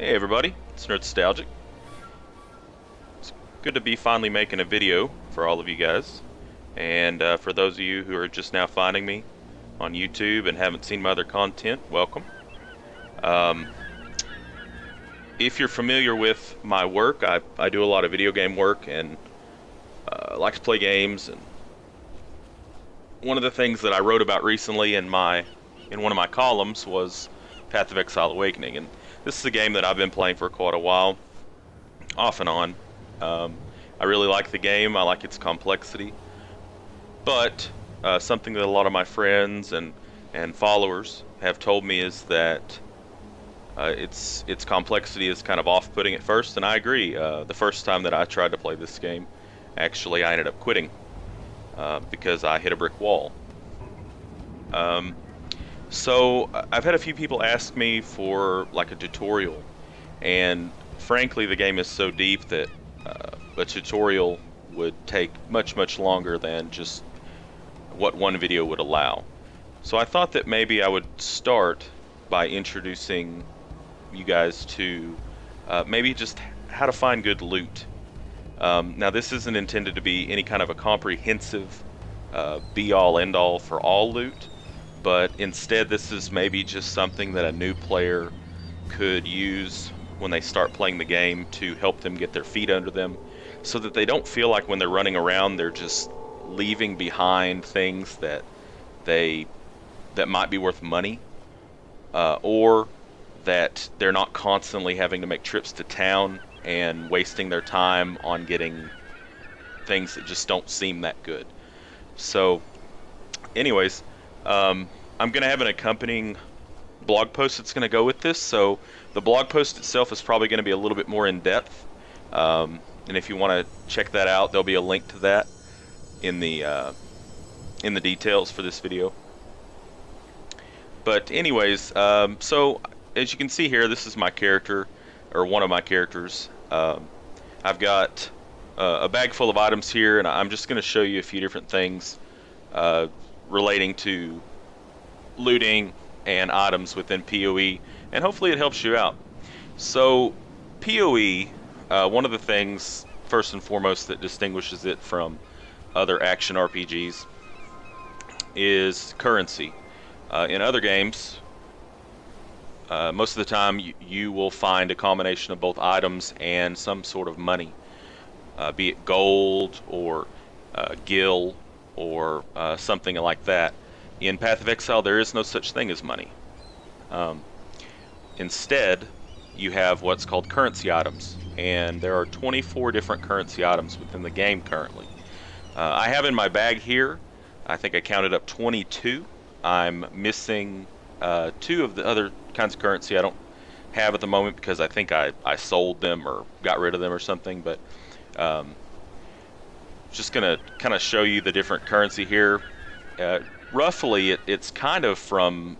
Hey everybody, it's Nostalgic. It's good to be finally making a video for all of you guys. And for those of you who are just now finding me on YouTube and haven't seen my other content, welcome. Um, if you're familiar with my work, I do a lot of video game work and like to play games. And one of the things that I wrote about recently in one of my columns was Path of Exile Awakening. And this is a game that I've been playing for quite a while, off and on. Um, I really like the game. I like its complexity, but something that a lot of my friends and followers have told me is that its complexity is kind of off-putting at first, and I agree. The first time that I tried to play this game, actually, I ended up quitting because I hit a brick wall. Um, so I've had a few people ask me for like a tutorial, and frankly, the game is so deep that a tutorial would take much longer than just what one video would allow. So I thought that maybe I would start by introducing you guys to maybe just how to find good loot. Now this isn't intended to be any kind of a comprehensive be-all end-all for all loot, but instead this is maybe just something that a new player could use when they start playing the game to help them get their feet under them, so that they don't feel like when they're running around they're just leaving behind things that might be worth money, or that they're not constantly having to make trips to town and wasting their time on getting things that just don't seem that good. So anyways, I'm gonna have an accompanying blog post that's going to go with this. So the blog post itself is probably going to be a little bit more in depth, and if you want to check that out, there'll be a link to that in the details for this video. But anyways, so as you can see here, this is my character, or one of my characters. I've got a bag full of items here, and I'm just going to show you a few different things relating to looting and items within PoE, and hopefully it helps you out. So PoE, one of the things first and foremost that distinguishes it from other action RPGs is currency. In other games, most of the time you will find a combination of both items and some sort of money, be it gold or gil or something like that. In Path of Exile, there is no such thing as money. Instead, you have what's called currency items, and there are 24 different currency items within the game currently. I have in my bag here, I think I counted up 22. I'm missing 2 of the other kinds of currency I don't have at the moment because I think I sold them or got rid of them or something, but just going to kind of show you the different currency here. Roughly, it's kind of from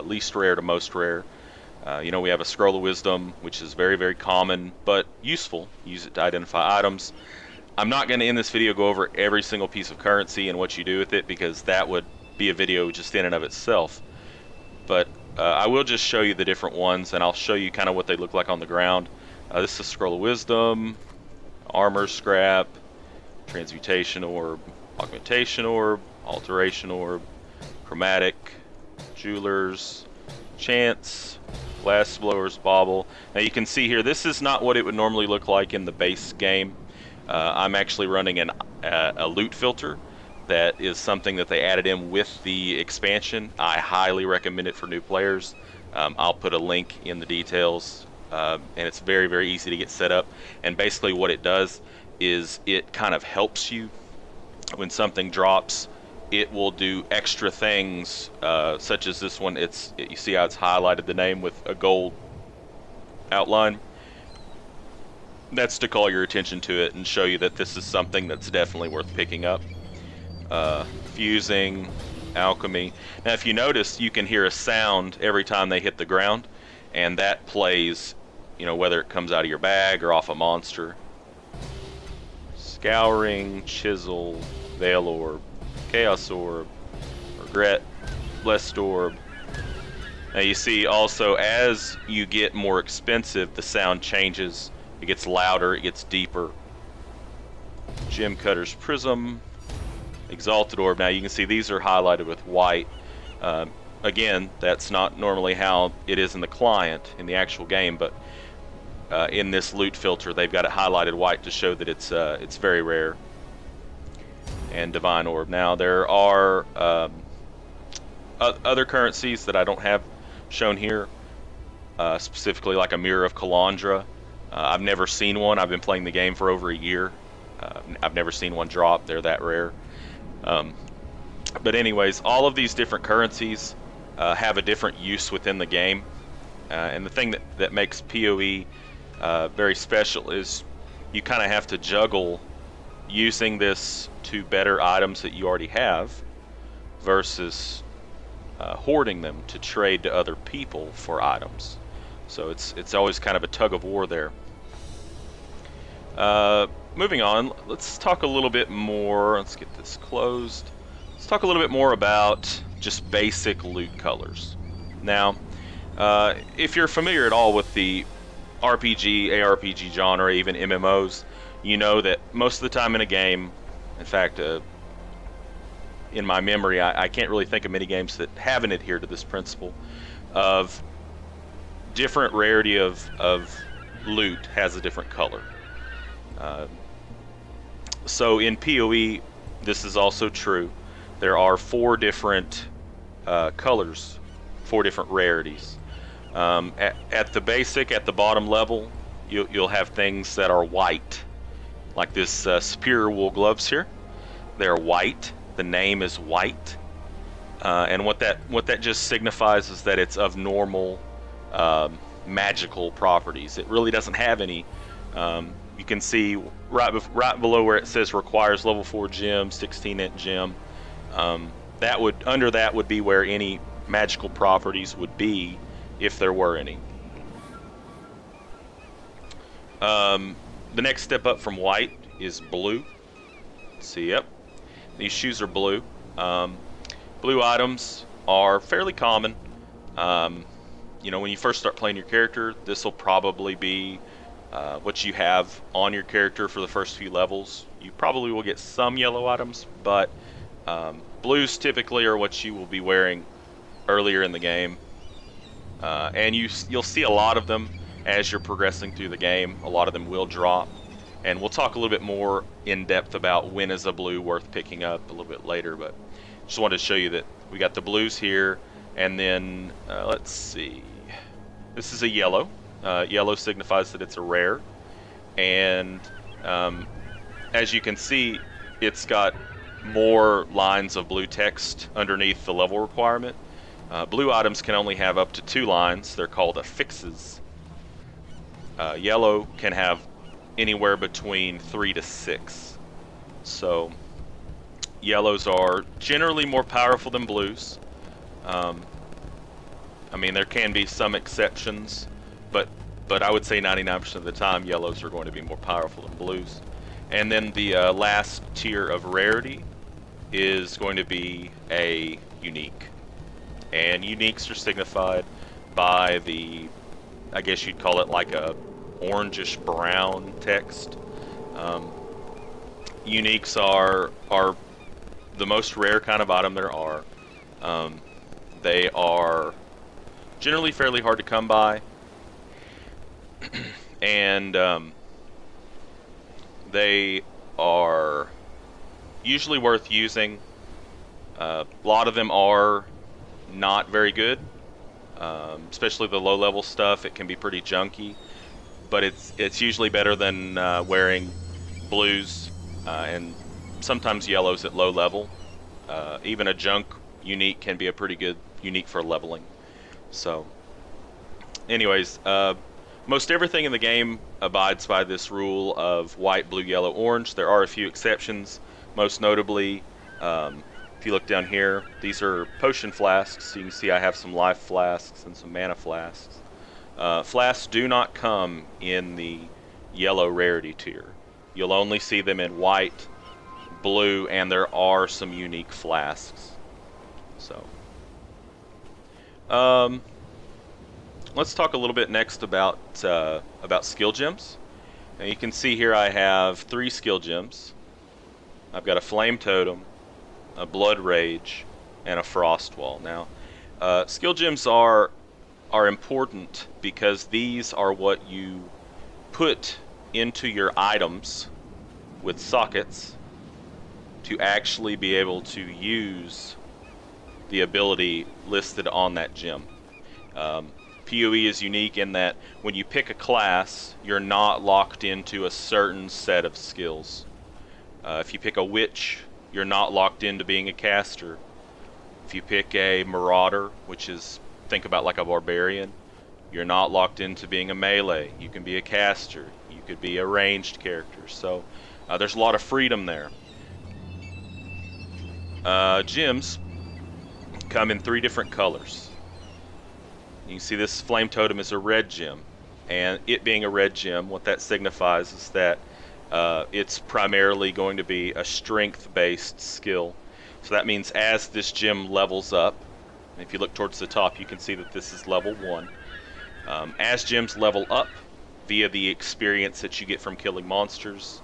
least rare to most rare. We have a Scroll of Wisdom, which is very common, but useful. Use it to identify items. I'm not going to in this video go over every single piece of currency and what you do with it, because that would be a video just in and of itself. But I will just show you the different ones, and I'll show you kind of what they look like on the ground. This is Scroll of Wisdom, Armor Scrap, Transmutation Orb, Augmentation Orb, Alteration Orb, Chromatic, Jewelers, Chance, Glass Blower's Bauble. Now you can see here, this is not what it would normally look like in the base game. I'm actually running a loot filter. That is something that they added in with the expansion. I highly recommend it for new players. I'll put a link in the details, and it's very easy to get set up. And basically what it does is it kind of helps you when something drops. It will do extra things, such as this one. You see how it's highlighted the name with a gold outline? That's to call your attention to it and show you that this is something that's definitely worth picking up. Fusing, alchemy. Now if you notice, you can hear a sound every time they hit the ground, and that plays, whether it comes out of your bag or off a monster. Scouring, chisel, veil orb, chaos orb, regret, blessed orb, Now you see also as you get more expensive, the sound changes. It gets louder, it gets deeper. Gem Cutter's Prism, Exalted Orb. Now you can see these are highlighted with white. Again, that's not normally how it is in the client, in the actual game, but in this loot filter, they've got it highlighted white to show that it's very rare. And Divine Orb. Now there are other currencies that I don't have shown here, specifically like a Mirror of Kalandra. I've never seen one. I've been playing the game for over a year. I've never seen one drop. They're that rare. But anyways, all of these different currencies have a different use within the game. And the thing that makes PoE very special is you kind of have to juggle using this to better items that you already have versus hoarding them to trade to other people for items. So it's always kind of a tug of war there. Moving on, let's talk a little bit more. Let's get this closed. Let's talk a little bit more about just basic loot colors. Now, if you're familiar at all with the RPG, ARPG genre, even MMOs, you know that most of the time in a game, in fact, in my memory, I can't really think of many games that haven't adhered to this principle of different rarity of loot has a different color. So in PoE, this is also true. There are 4 different colors, 4 different rarities. At the basic, at the bottom level, you'll have things that are white, like this Superior Wool Gloves here. They're white. The name is white, and what that just signifies is that it's of normal magical properties. It really doesn't have any. You can see right below where it says requires level 4 gem, 16-inch gem. Under that would be where any magical properties would be, if there were any. The next step up from white is blue. See, yep, these shoes are blue. Blue items are fairly common. You know, when you first start playing your character, this will probably be what you have on your character for the first few levels. You probably will get some yellow items, but blues typically are what you will be wearing earlier in the game. And you'll see a lot of them as you're progressing through the game. A lot of them will drop, and we'll talk a little bit more in depth about when is a blue worth picking up a little bit later, but just wanted to show you that we got the blues here. And then let's see, this is a yellow. Yellow signifies that it's a rare, and as you can see, it's got more lines of blue text underneath the level requirement. Blue items can only have up to 2 lines. They're called affixes. Yellow can have anywhere between 3 to 6. So yellows are generally more powerful than blues. I mean, there can be some exceptions, but I would say 99% of the time yellows are going to be more powerful than blues. And then the last tier of rarity is going to be a unique. And uniques are signified by the, I guess you'd call it like a orangish brown text. Uniques are the most rare kind of item there are. They are generally fairly hard to come by, and they are usually worth using. A lot of them are not very good, especially the low-level stuff. It can be pretty junky, but it's usually better than wearing blues and sometimes yellows at low level. Even a junk unique can be a pretty good unique for leveling. So anyways, most everything in the game abides by this rule of white, blue, yellow, orange. There are a few exceptions, most notably, if you look down here, these are potion flasks. So you can see I have some life flasks and some mana flasks. Flasks do not come in the yellow rarity tier. You'll only see them in white, blue, and there are some unique flasks. So let's talk a little bit next about skill gems. Now you can see here I have 3 skill gems. I've got a flame totem, a blood rage, and a frost wall. Now, skill gems are important because these are what you put into your items with sockets to actually be able to use the ability listed on that gem. PoE is unique in that when you pick a class, you're not locked into a certain set of skills. If you pick a witch, you're not locked into being a caster. If you pick a marauder, which is, think about like a barbarian, you're not locked into being a melee. You can be a caster. You could be a ranged character. So there's a lot of freedom there. Gems come in 3 different colors. You can see this flame totem is a red gem, and it being a red gem, what that signifies is that it's primarily going to be a strength-based skill. So that means as this gem levels up, and if you look towards the top, you can see that this is level 1. As gems level up via the experience that you get from killing monsters,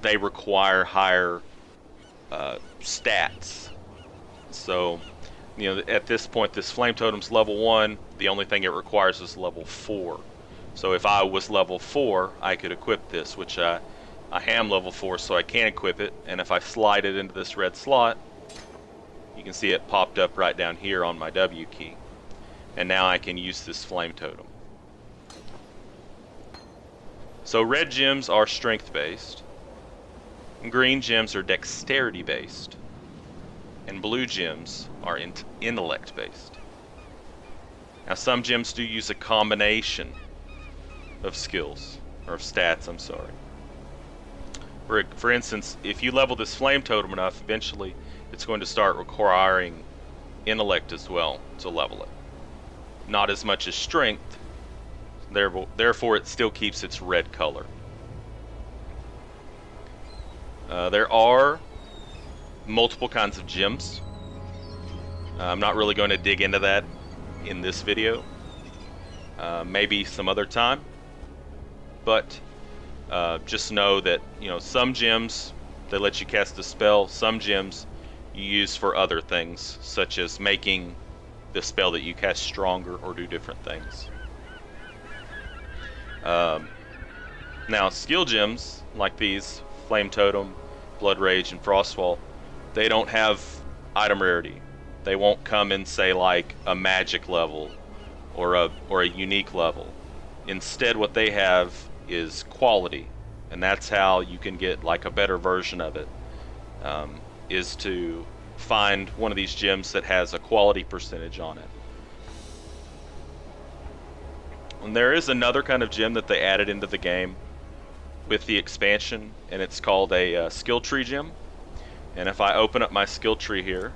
they require higher stats. So, you know, at this point, this flame totem's level 1. The only thing it requires is level 4. So if I was level 4, I could equip this, which I am level 4, so I can equip it. And if I slide it into this red slot, you can see it popped up right down here on my W key. And now I can use this flame totem. So red gems are strength-based, green gems are dexterity-based, and blue gems are intellect-based. Now some gems do use a combination of skills, or of stats, I'm sorry. For instance, if you level this flame totem enough, eventually it's going to start requiring intellect as well to level it. Not as much as strength, therefore it still keeps its red color. There are multiple kinds of gems. I'm not really going to dig into that in this video. Maybe some other time. But just know that, you know, some gems, they let you cast a spell. Some gems you use for other things, such as making the spell that you cast stronger or do different things. Now, skill gems like these, Flame Totem, Blood Rage, and Frostwall, they don't have item rarity. They won't come in, say, like a magic level or a unique level. Instead, what they have is quality, and that's how you can get like a better version of it. Is to find one of these gems that has a quality percentage on it. And there is another kind of gem that they added into the game with the expansion, and it's called a skill tree gem. And if I open up my skill tree here,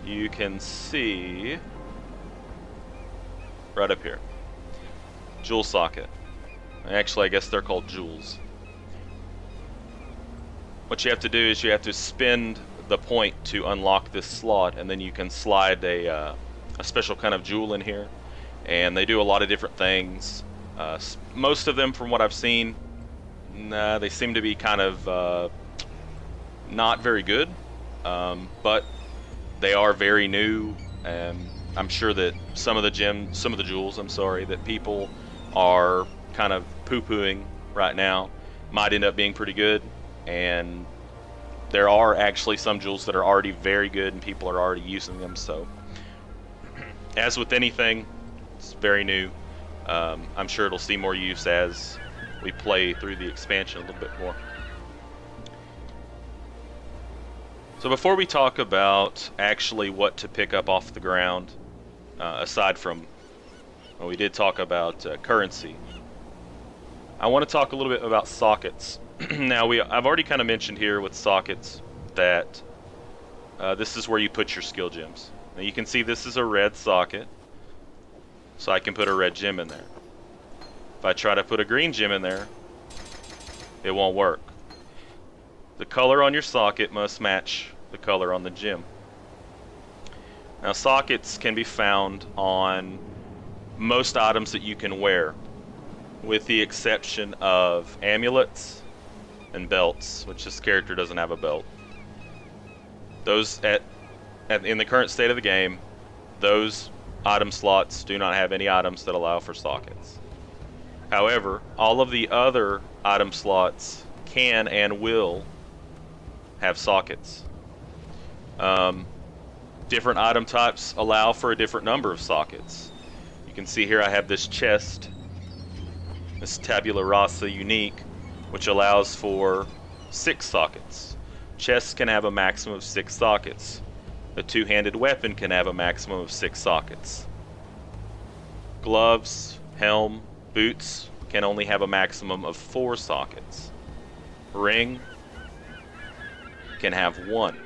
you can see right up here, jewel socket. Actually, I guess they're called jewels. What you have to do is you have to spend the point to unlock this slot, and then you can slide a special kind of jewel in here. And they do a lot of different things. Most of them, from what I've seen, they seem to be kind of not very good, but they are very new. And I'm sure that some of the jewels, that people are kind of poo-pooing right now might end up being pretty good. And there are actually some jewels that are already very good and people are already using them. So as with anything, it's very new. I'm sure it'll see more use as we play through the expansion a little bit more. So before we talk about actually what to pick up off the ground, aside from, well, we did talk about currency, I want to talk a little bit about sockets. Now, I've already kind of mentioned here with sockets that this is where you put your skill gems. Now you can see this is a red socket, so I can put a red gem in there. If I try to put a green gem in there, it won't work. The color on your socket must match the color on the gem. Now, sockets can be found on most items that you can wear, with the exception of amulets and belts, which this character doesn't have a belt. Those in the current state of the game, those item slots do not have any items that allow for sockets. However, all of the other item slots can and will have sockets. Different item types allow for a different number of sockets. You can see here I have this chest, this tabula rasa unique, which allows for 6 sockets. Chests can have a maximum of 6 sockets. A two-handed weapon can have a maximum of 6 sockets. Gloves, helm, boots can only have a maximum of 4 sockets. Ring can have 1.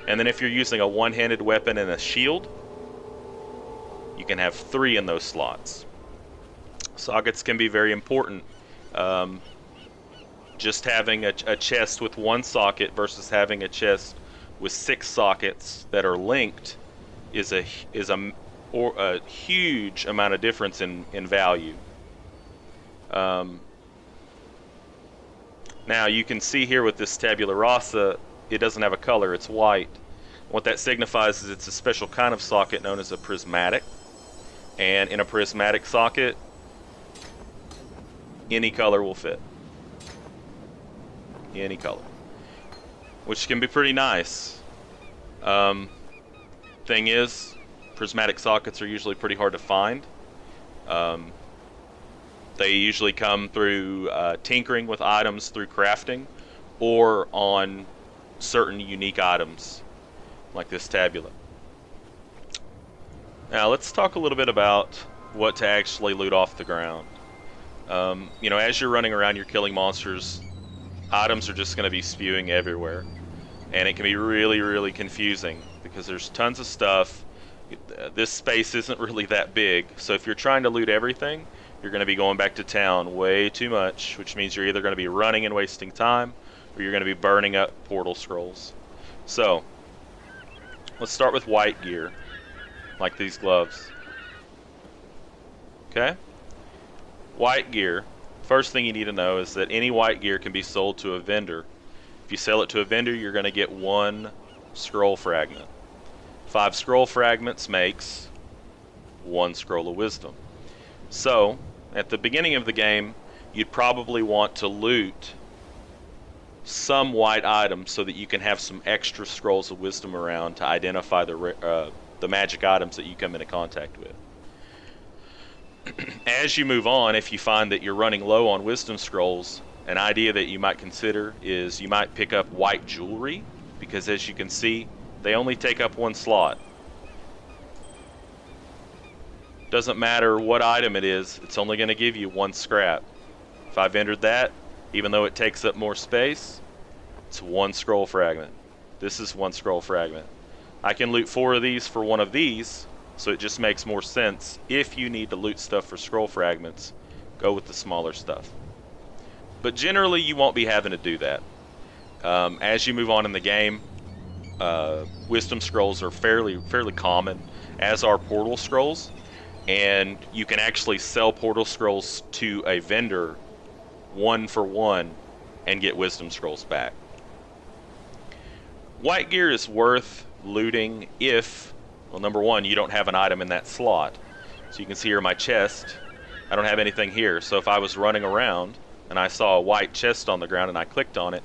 And then if you're using a one-handed weapon and a shield, you can have 3 in those slots. Sockets can be very important. Just having a chest with 1 socket versus having a chest with 6 sockets that are linked is a huge amount of difference in value. Now you can see here with this tabula rasa, it doesn't have a color, it's white. What that signifies is it's a special kind of socket known as a prismatic. And in a prismatic socket, any color will fit. Any color. Which can be pretty nice. Thing is, prismatic sockets are usually pretty hard to find. They usually come through tinkering with items through crafting, or on certain unique items, like this tabula. Now let's talk a little bit about what to actually loot off the ground. You know, as you're running around, you're killing monsters, items are just going to be spewing everywhere. And it can be really, really confusing because there's tons of stuff. This space isn't really that big, so if you're trying to loot everything, you're going to be going back to town way too much, which means you're either going to be running and wasting time, or you're going to be burning up portal scrolls. So, let's start with white gear, like these gloves. Okay? White gear, first thing you need to know is that any white gear can be sold to a vendor. If you sell it to a vendor, you're going to get 1 scroll fragment. 5 scroll fragments makes 1 scroll of wisdom. So, at the beginning of the game, you'd probably want to loot some white items so that you can have some extra scrolls of wisdom around to identify the magic items that you come into contact with. As you move on, if you find that you're running low on wisdom scrolls, an idea that you might consider is you might pick up white jewelry, because as you can see, they only take up 1 slot. Doesn't matter what item it is, it's only going to give you 1 scrap. If I've entered that, even though it takes up more space, it's 1 scroll fragment. This is 1 scroll fragment. I can loot 4 of these for 1 of these, so it just makes more sense. If you need to loot stuff for scroll fragments, go with the smaller stuff. But generally, you won't be having to do that. As you move on in the game, wisdom scrolls are fairly common, as are portal scrolls, and you can actually sell portal scrolls to a vendor 1 for 1 and get wisdom scrolls back. White gear is worth looting if, well, number 1, you don't have an item in that slot. So you can see here my chest, I don't have anything here, so if I was running around and I saw a white chest on the ground and I clicked on it,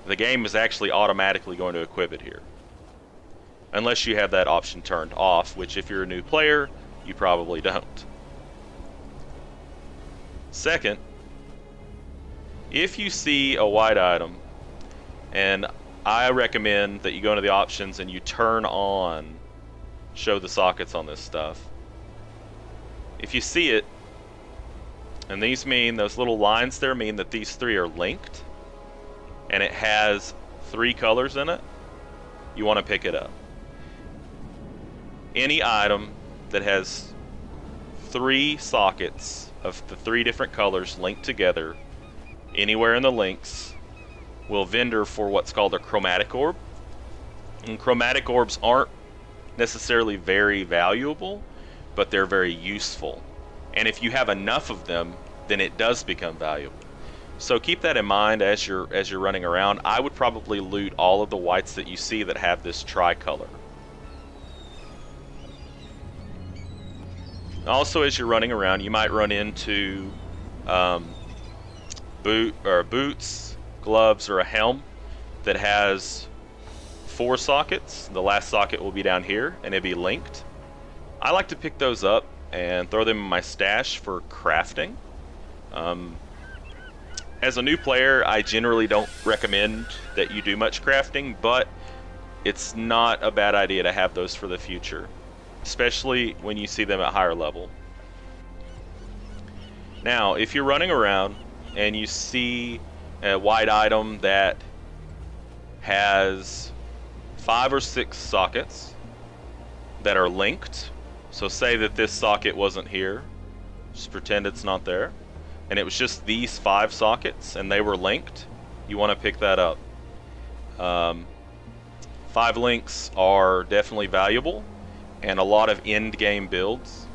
the game is actually automatically going to equip it here. Unless you have that option turned off, which if you're a new player, you probably don't. Second, if you see a white item, and I recommend that you go into the options and you turn on show the sockets on this stuff. If you see it, and these mean, those little lines there mean that these 3 are linked, and it has 3 colors in it, you want to pick it up. Any item that has 3 sockets of the 3 different colors linked together, anywhere in the links, will vendor for what's called a chromatic orb. And chromatic orbs aren't necessarily very valuable, but they're very useful. And if you have enough of them, then it does become valuable. So keep that in mind as you're running around. I would probably loot all of the whites that you see that have this tricolor. Also, as you're running around, you might run into boots, gloves, or a helm that has 4 sockets. The last socket will be down here, and it'll be linked. I like to pick those up and throw them in my stash for crafting. As a new player, I generally don't recommend that you do much crafting, but it's not a bad idea to have those for the future, especially when you see them at higher level. Now, if you're running around and you see a white item that has 5 or 6 sockets that are linked, so say that this socket wasn't here, just pretend it's not there, and it was just these 5 sockets and they were linked, you want to pick that up. 5 links are definitely valuable, and a lot of end game builds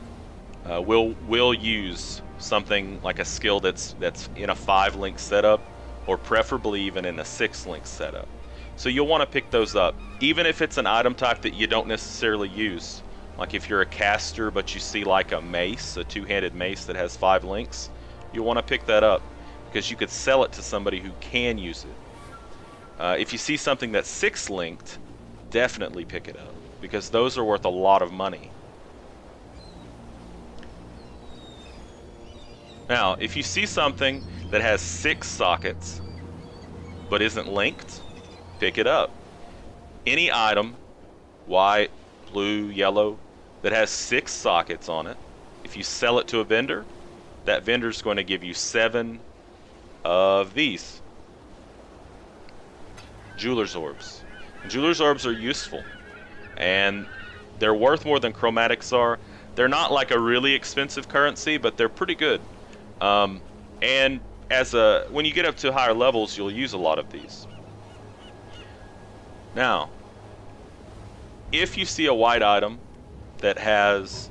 will use something like a skill that's in a 5 link setup, or preferably even in a 6 link setup. So you'll want to pick those up, even if it's an item type that you don't necessarily use. Like if you're a caster but you see like a mace, a 2-handed mace that has 5 links, you'll want to pick that up because you could sell it to somebody who can use it. If you see something that's 6 linked, definitely pick it up because those are worth a lot of money. Now, if you see something that has 6 sockets but isn't linked, pick it up. Any item, white, blue, yellow, that has 6 sockets on it, if you sell it to a vendor, that vendor's going to give you 7 of these jeweler's orbs. And jeweler's orbs are useful, and they're worth more than chromatics are. They're not like a really expensive currency, but they're pretty good. And when you get up to higher levels, you'll use a lot of these. Now, if you see a white item that has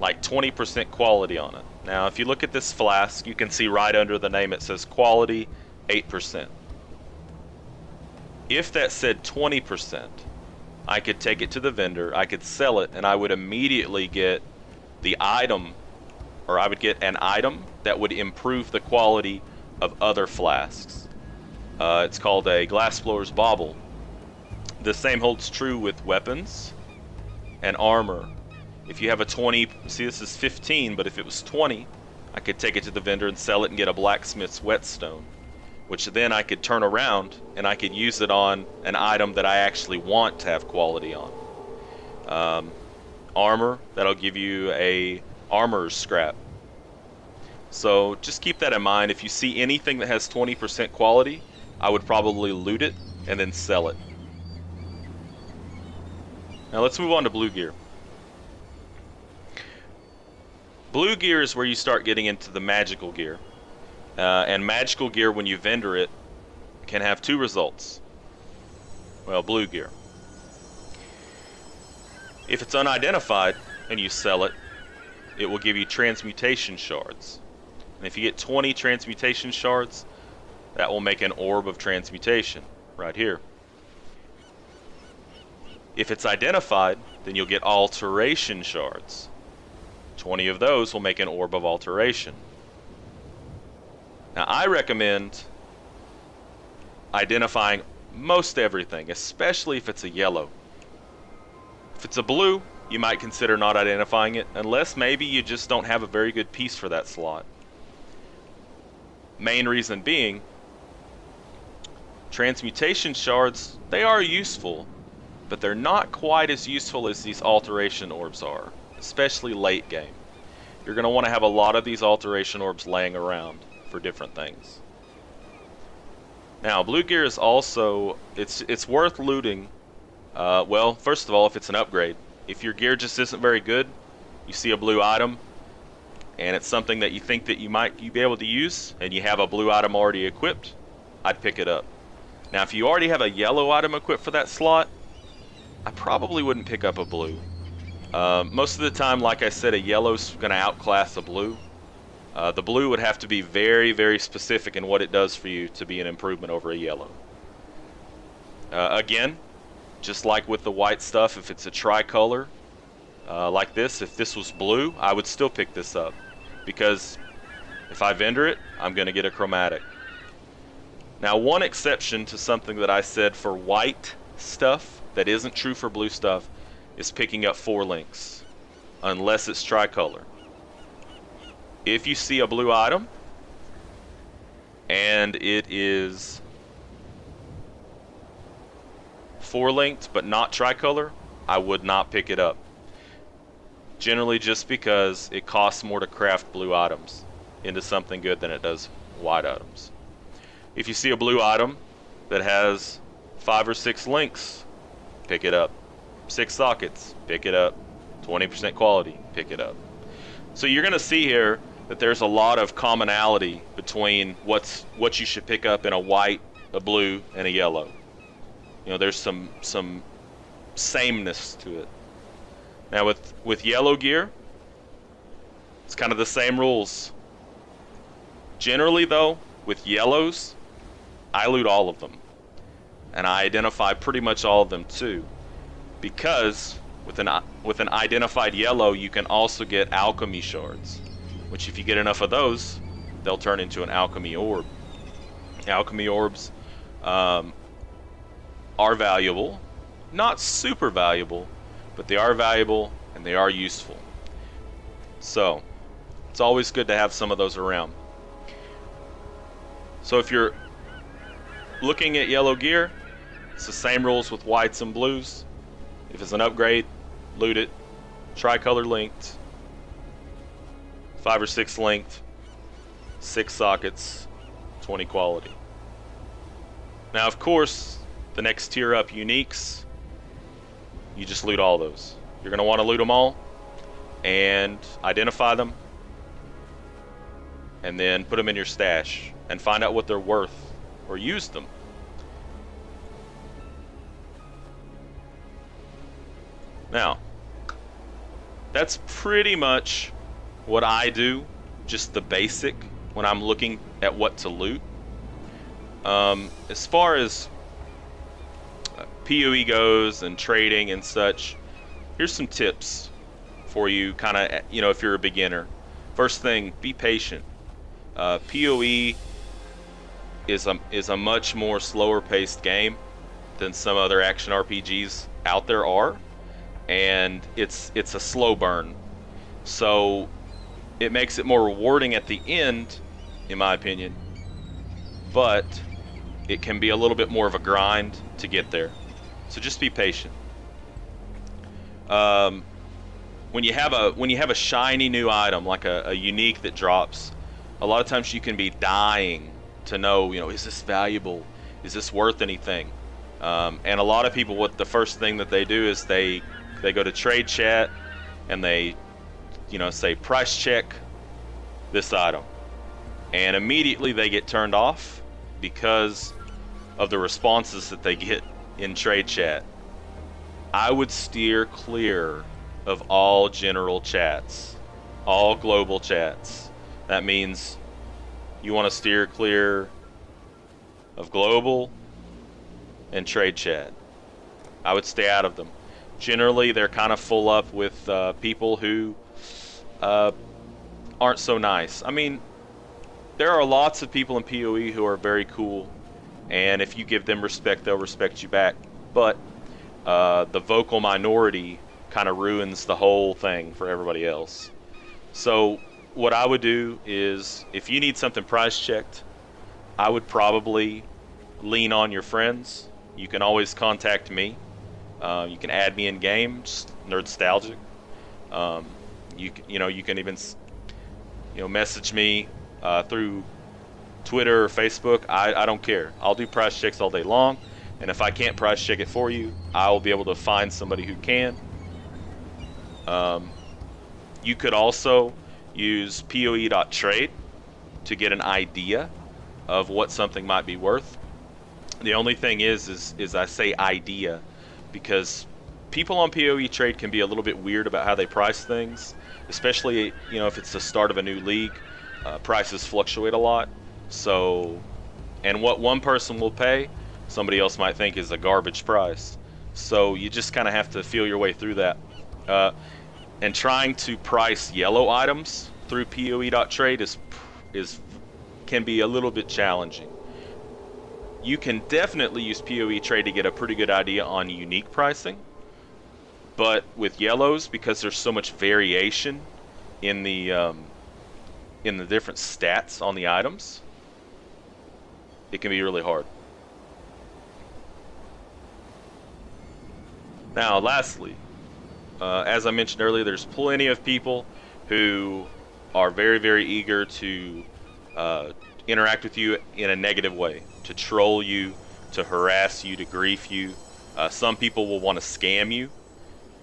like 20% quality on it. Now, if you look at this flask, you can see right under the name it says quality 8%. If that said 20%, I could take it to the vendor, I could sell it, and I would immediately get the item, or I would get an item that would improve the quality of other flasks. It's called a glassblower's bauble. The same holds true with weapons and armor. If you have a 20, see this is 15, but if it was 20, I could take it to the vendor and sell it and get a blacksmith's whetstone, which then I could turn around and I could use it on an item that I actually want to have quality on. Armor, that'll give you a armorer's scrap. So just keep that in mind. If you see anything that has 20% quality, I would probably loot it and then sell it. Now let's move on to blue gear. Blue gear is where you start getting into the magical gear. And magical gear, when you vendor it, can have 2 results. Well, blue gear. If it's unidentified and you sell it, it will give you transmutation shards. And if you get 20 transmutation shards, that will make an orb of transmutation right here. If it's identified, then you'll get alteration shards. 20 of those will make an orb of alteration. Now, I recommend identifying most everything, especially if it's a yellow. If it's a blue, you might consider not identifying it, unless maybe you just don't have a very good piece for that slot. Main reason being, transmutation shards, they are useful, but they're not quite as useful as these alteration orbs are, especially late game. You're going to want to have a lot of these alteration orbs laying around for different things. Now, blue gear is also, it's worth looting. Well, first of all, if it's an upgrade. If your gear just isn't very good, you see a blue item, and it's something that you think that you might be able to use, and you have a blue item already equipped, I'd pick it up. Now, if you already have a yellow item equipped for that slot, I probably wouldn't pick up a blue. Most of the time, like I said, a yellow's going to outclass a blue. The blue would have to be very, very specific in what it does for you to be an improvement over a yellow. Again, just like with the white stuff, if it's a tricolor like this, if this was blue, I would still pick this up. Because if I vendor it, I'm going to get a chromatic. Now, one exception to something that I said for white stuff that isn't true for blue stuff is picking up 4 links, unless it's tricolor. If you see a blue item and it is 4 linked but not tricolor, I would not pick it up. Generally just because it costs more to craft blue items into something good than it does white items. If you see a blue item that has 5 or 6 links, pick it up. 6 sockets, pick it up. 20% quality, pick it up. So you're going to see here that there's a lot of commonality between what you should pick up in a white, a blue, and a yellow. You know, there's some sameness to it. Now with yellow gear, it's kind of the same rules. Generally though, with yellows, I loot all of them. And I identify pretty much all of them too. Because with an identified yellow, you can also get alchemy shards. Which if you get enough of those, they'll turn into an alchemy orb. Alchemy orbs are valuable. Not super valuable, but they are valuable and they are useful. So, it's always good to have some of those around. So if you're looking at yellow gear, it's the same rules with whites and blues. If it's an upgrade, loot it. Tricolor linked. 5 or 6 linked. 6 sockets. 20 quality. Now of course, the next tier up, uniques, you just loot all those. You're going to want to loot them all and identify them and then put them in your stash and find out what they're worth or use them. Now, that's pretty much what I do, just the basic when I'm looking at what to loot. As far as PoE goes and trading and such, here's some tips for you, kind of, you know, if you're a beginner. First thing, be patient. PoE is a much more slower paced game than some other action RPGs out there are, and it's a slow burn. So it makes it more rewarding at the end, in my opinion, but it can be a little bit more of a grind to get there. So just be patient. When you have a shiny new item like a unique that drops, a lot of times you can be dying to know, you know, is this valuable? Is this worth anything? And a lot of people, what the first thing that they do is they go to trade chat and they, you know, say price check this item, and immediately they get turned off because of the responses that they get in trade chat. I would steer clear of all general chats, all global chats. That means you want to steer clear of global and trade chat. I would stay out of them. Generally, they're kind of full up with people who aren't so nice. I mean, there are lots of people in PoE who are very cool, and if you give them respect, they'll respect you back. But the vocal minority kind of ruins the whole thing for everybody else. So what I would do is, if you need something price checked, I would probably lean on your friends. You can always contact me. You can add me in game, just Nerdstalgic. You can even message me through Twitter or Facebook. I don't care. I'll do price checks all day long, and if I can't price check it for you, I will be able to find somebody who can. You could also use PoE.trade to get an idea of what something might be worth. The only thing is I say idea because people on PoE trade can be a little bit weird about how they price things, especially if it's the start of a new league. Prices fluctuate a lot, so and what one person will pay, somebody else might think is a garbage price. So you just kind of have to feel your way through that. Uh, and trying to price yellow items through PoE.trade is can be a little bit challenging. You can definitely use PoE trade to get a pretty good idea on unique pricing, but with yellows, because there's so much variation in the different stats on the items, it can be really hard. Now, lastly, as I mentioned earlier, there's plenty of people who are very, very eager to uh, interact with you in a negative way, to troll you, to harass you, to grief you. Some people will want to scam you.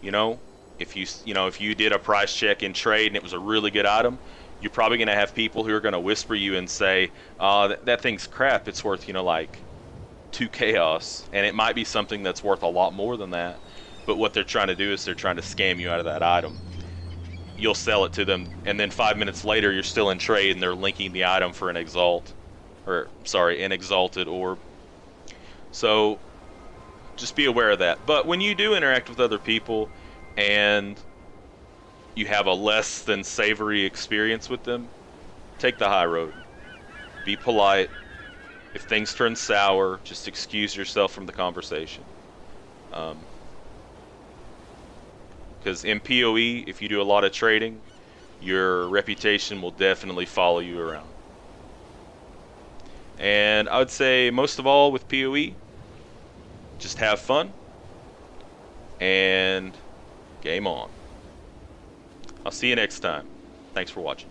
You know, if you did a price check in trade and it was a really good item, you're probably going to have people who are going to whisper you and say, that thing's crap. It's worth, like 2 chaos, and it might be something that's worth a lot more than that. But what they're trying to do is they're trying to scam you out of that item. You'll sell it to them, and then 5 minutes later, you're still in trade, and they're linking the item for an exalted orb. So just be aware of that. But when you do interact with other people, and you have a less than savory experience with them, take the high road. Be polite. If things turn sour, just excuse yourself from the conversation. Because in PoE, if you do a lot of trading, your reputation will definitely follow you around. And I would say most of all with PoE, just have fun and game on. I'll see you next time. Thanks for watching.